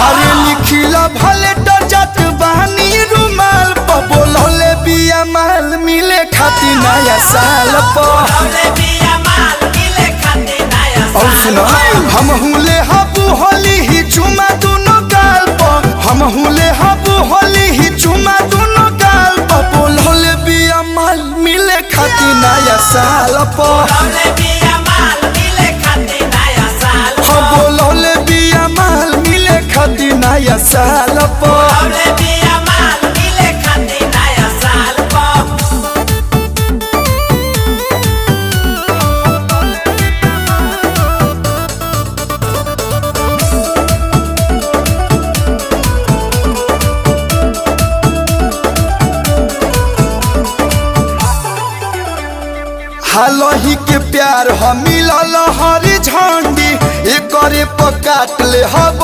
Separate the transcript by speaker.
Speaker 1: अरे लिखिला भले डजत बहनी रुमाल पर बोलौले बिया माल मिले खाती नया साल पर। और सुनो हम हुले हबू होली ही चुमा दोनों गाल पर, हम हुले हबू होली ही चुमा दोनों गाल पर बोलौले बिया माल मिले खाती नया साल पर। हाँ बोलौले बिया माल मिले खाती नया साल पर। हालही के प्यार हम मिलल हरी झंडी एक पर काट ले हब।